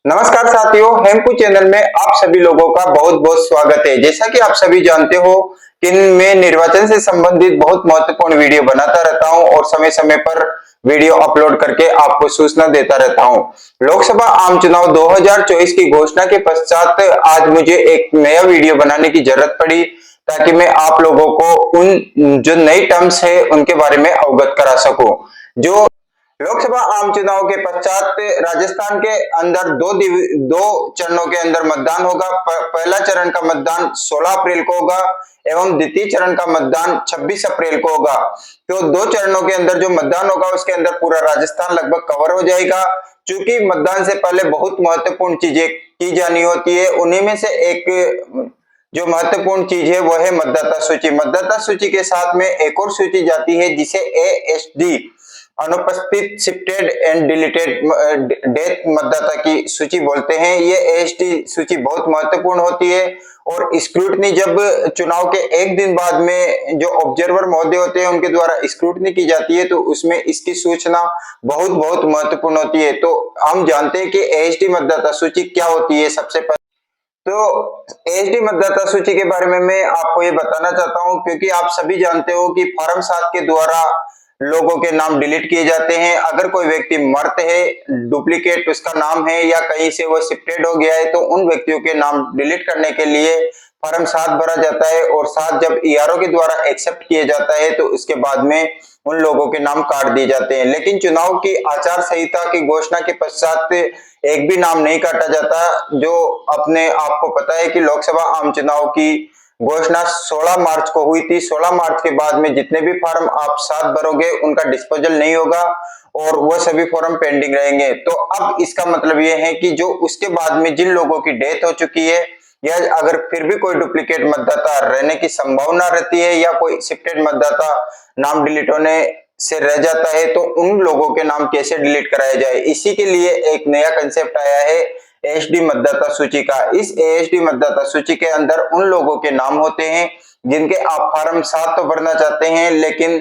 नमस्कार साथियों, हेमकू चैनल में आप सभी लोगों का बहुत बहुत स्वागत है। जैसा कि आप सभी जानते हो कि मैं निर्वाचन से संबंधित बहुत महत्वपूर्ण वीडियो बनाता रहता हूं और समय समय पर वीडियो अपलोड करके आपको सूचना देता रहता हूं। लोकसभा आम चुनाव 2024 की घोषणा के पश्चात आज मुझे एक नया वीडियो बनाने की जरूरत पड़ी ताकि मैं आप लोगों को उन जो नई टर्म्स है उनके बारे में अवगत करा सकूं। जो लोकसभा आम चुनाव के पश्चात राजस्थान के अंदर दो चरणों के अंदर मतदान होगा। पहला चरण का मतदान 16 अप्रैल को होगा एवं द्वितीय चरण का मतदान 26 अप्रैल को होगा। तो दो चरणों के अंदर जो मतदान होगा उसके अंदर पूरा राजस्थान लगभग कवर हो जाएगा। चूंकि मतदान से पहले बहुत महत्वपूर्ण चीजें की जानी होती है, उन्हीं में से एक जो महत्वपूर्ण चीज है वह है मतदाता सूची। मतदाता सूची के साथ में एक और सूची जाती है जिसे एएसडी अनुपस्थित, शिफ्टेड एंड डिलीटेड डेथ मतदाता की सूची बोलते हैं। ये एएसडी सूची बहुत महत्वपूर्ण होती है और स्क्रूटनी जब चुनाव के एक दिन बाद में जो ऑब्जर्वर महोदय होते हैं उनके द्वारा स्क्रूटनी की जाती है तो उसमें इसकी सूचना बहुत बहुत महत्वपूर्ण होती है। तो हम जानते हैं कि एएसडी मतदाता सूची क्या होती है। सबसे पहले तो एसडी मतदाता सूची के बारे में मैं आपको ये बताना चाहता हूं, क्योंकि आप सभी जानते हो कि फॉर्म 7 के द्वारा लोगों के नाम डिलीट किए जाते हैं। अगर कोई व्यक्ति मर्त है, डुप्लीकेट उसका नाम है या कहीं से वो शिफ्टेड हो गया है तो उन व्यक्तियों के नाम डिलीट करने के लिए फॉर्म 7 भरा जाता है और 7 जब ईआरओ के द्वारा एक्सेप्ट किया जाता है तो उसके बाद में उन लोगों के नाम काट दिए जाते हैं। लेकिन चुनाव की आचार संहिता की घोषणा के पश्चात एक भी नाम नहीं काटा जाता। जो अपने आपको पता है कि लोकसभा आम चुनाव की घोषणा 16 मार्च को हुई थी। 16 मार्च के बाद में जितने भी फॉर्म आप 7 भरोगे उनका डिस्पोजल नहीं होगा और वह सभी फॉर्म पेंडिंग रहेंगे। तो अब इसका मतलब यह है कि जो उसके बाद में जिन लोगों की डेथ हो चुकी है या अगर फिर भी कोई डुप्लीकेट मतदाता रहने की संभावना रहती है या कोई शिफ्टेड मतदाता नाम डिलीट होने से रह जाता है तो उन लोगों के नाम कैसे डिलीट कराया जाए, इसी के लिए एक नया कंसेप्ट आया है एएसडी मतदाता सूची का। इस एएसडी मतदाता सूची के अंदर उन लोगों के नाम होते हैं जिनके आप फॉर्म 7 तो भरना चाहते हैं, लेकिन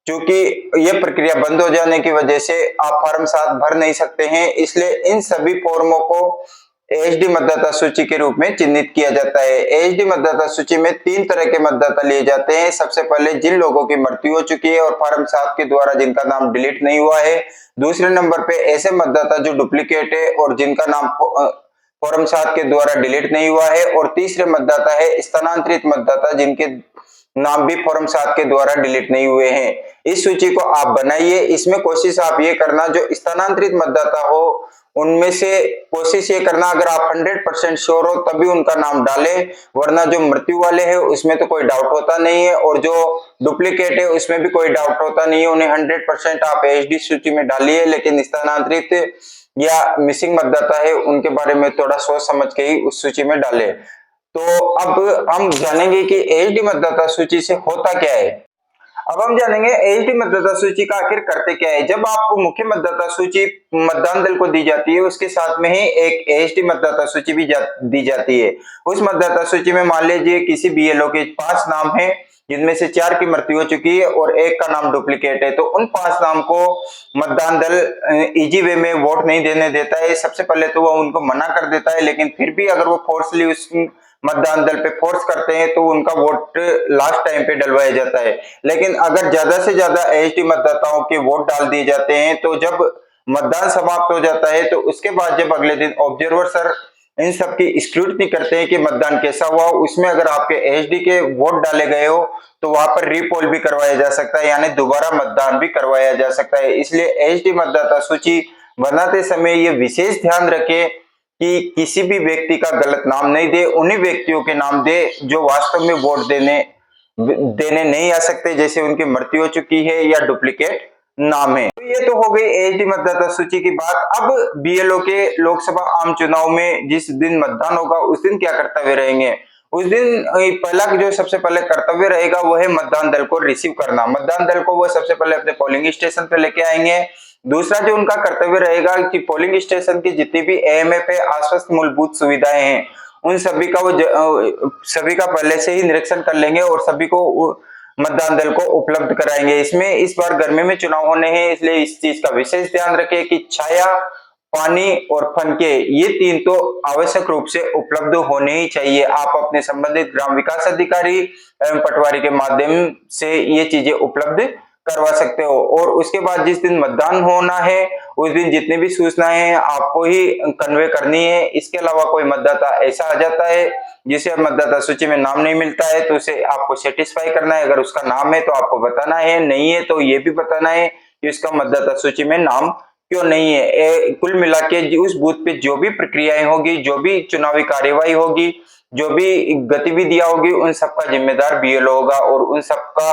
क्योंकि यह प्रक्रिया बंद हो जाने की वजह से आप फॉर्म 7 भर नहीं सकते हैं, इसलिए इन सभी फॉर्मों को एएसडी मतदाता सूची के रूप में चिन्हित किया जाता है। एएसडी मतदाता सूची में 3 तरह के मतदाता लिए जाते हैं। सबसे पहले जिन लोगों की मृत्यु हो चुकी है और फॉर्म 7 के द्वारा जिनका नाम डिलीट नहीं हुआ है। दूसरे नंबर पे ऐसे मतदाता जो डुप्लीकेट है और जिनका नाम फॉर्म 7 के द्वारा डिलीट नहीं हुआ है। और तीसरे मतदाता है स्थानांतरित मतदाता जिनके नाम भी फॉर्म 7 के द्वारा डिलीट नहीं हुए हैं। इस सूची को आप बनाइए। इसमें कोशिश आप ये करना जो स्थानांतरित मतदाता हो उनमें से कोशिश ये करना अगर आप 100% श्योर हो तभी उनका नाम डालें, वरना जो मृत्यु वाले हैं उसमें तो कोई डाउट होता नहीं है और जो डुप्लीकेट है उसमें भी कोई डाउट होता नहीं है। उन्हें 100% आप एएसडी सूची में डालिए, लेकिन स्थानांतरित या मिसिंग मतदाता है उनके बारे में थोड़ा सोच समझ के ही उस सूची में डालें। तो अब हम जानेंगे कि एएसडी मतदाता सूची से होता क्या है। अब हम जानेंगे एएसडी मतदाता सूची का आखिर करते क्या है। जब आपको मुख्य मतदाता सूची मतदान दल को दी जाती है उसके साथ में ही एक एएसडी मतदाता सूची भी दी जाती है। उस मतदाता सूची में मान लीजिए किसी बीएलओ के 5 नाम हैं जिनमें से 4 की मृत्यु हो चुकी है और एक का नाम डुप्लीकेट है, तो उन 5 नाम को मतदान दल इजी वे में वोट नहीं देने देता है। सबसे पहले तो वह उनको मना कर देता है, लेकिन फिर भी अगर वो फोर्सली उस मतदान दल पे फोर्स करते हैं तो उनका वोट लास्ट टाइम पे डलवाया जाता है। लेकिन अगर ज्यादा से ज्यादा एएसडी मतदाताओं के वोट डाल दिए जाते हैं तो जब मतदान समाप्त हो जाता है तो उसके बाद जब अगले दिन ऑब्जर्वर सर इन सब की स्क्रूटनी करते हैं कि मतदान कैसा हुआ, उसमें अगर आपके एएसडी के वोट डाले गए हो तो वहां पर रीपोल भी करवाया जा सकता है, यानी दोबारा मतदान भी करवाया जा सकता है। इसलिए एएसडी मतदाता सूची बनाते समय ये विशेष ध्यान रखें कि किसी भी व्यक्ति का गलत नाम नहीं दे, उन्हीं व्यक्तियों के नाम दे जो वास्तव में वोट देने नहीं आ सकते, जैसे उनकी मृत्यु हो चुकी है या डुप्लीकेट नाम है। तो ये तो हो गई एएसडी मतदाता सूची की बात। अब बीएलओ के लोकसभा आम चुनाव में जिस दिन मतदान होगा उस दिन क्या कर्तव्य रहेंगे। उस दिन पहला जो सबसे पहले कर्तव्य रहेगा वो है मतदान दल को रिसीव करना। मतदान दल को वो सबसे पहले अपने पोलिंग स्टेशन पे लेके आएंगे। दूसरा जो उनका कर्तव्य रहेगा कि पोलिंग स्टेशन की जितनी भी एएमएफ है, आश्वस्त मूलभूत सुविधाएं हैं, उन सभी का सभी का पहले से ही निरीक्षण कर लेंगे और सभी को मतदान दल को उपलब्ध कराएंगे। इसमें इस बार गर्मी में चुनाव होने हैं, इसलिए इस चीज का विशेष ध्यान रखें कि छाया पानी और फनके, ये 3 तो आवश्यक रूप से उपलब्ध होने ही चाहिए। आप अपने संबंधित ग्राम विकास अधिकारी एवं पटवारी के माध्यम से ये चीजें उपलब्ध करवा सकते हो। और उसके बाद जिस दिन मतदान होना है उस दिन जितनी भी सूचनाएं हैं आपको ही कन्वे करनी है। इसके अलावा कोई मतदाता ऐसा आ जाता है जिसे मतदाता सूची में नाम नहीं मिलता है तो उसे आपको सेटिस्फाई करना है। अगर उसका नाम है तो आपको बताना है, नहीं है तो ये भी बताना है कि उसका मतदाता सूची में नाम क्यों नहीं है। कुल मिला के उस बूथ पे जो भी प्रक्रियाएं होगी, जो भी चुनावी कार्यवाही होगी, जो भी गतिविधियां होगी, उन सबका जिम्मेदार बीएलओ होगा। और उन सबका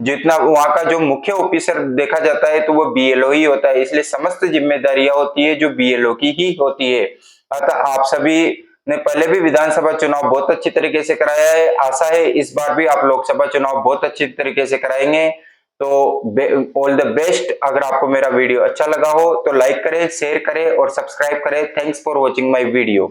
जितना वहां का जो मुख्य ऑफिसर देखा जाता है तो वो बीएलओ ही होता है, इसलिए समस्त जिम्मेदारियां होती है जो बीएलओ की ही होती है। अतः आप सभी ने पहले भी विधानसभा चुनाव बहुत अच्छी तरीके से कराया है, आशा है इस बार भी आप लोकसभा चुनाव बहुत अच्छी तरीके से कराएंगे। तो ऑल द बेस्ट। अगर आपको मेरा वीडियो अच्छा लगा हो तो लाइक करें, शेयर करें और सब्सक्राइब करें। Thanks for watching my video.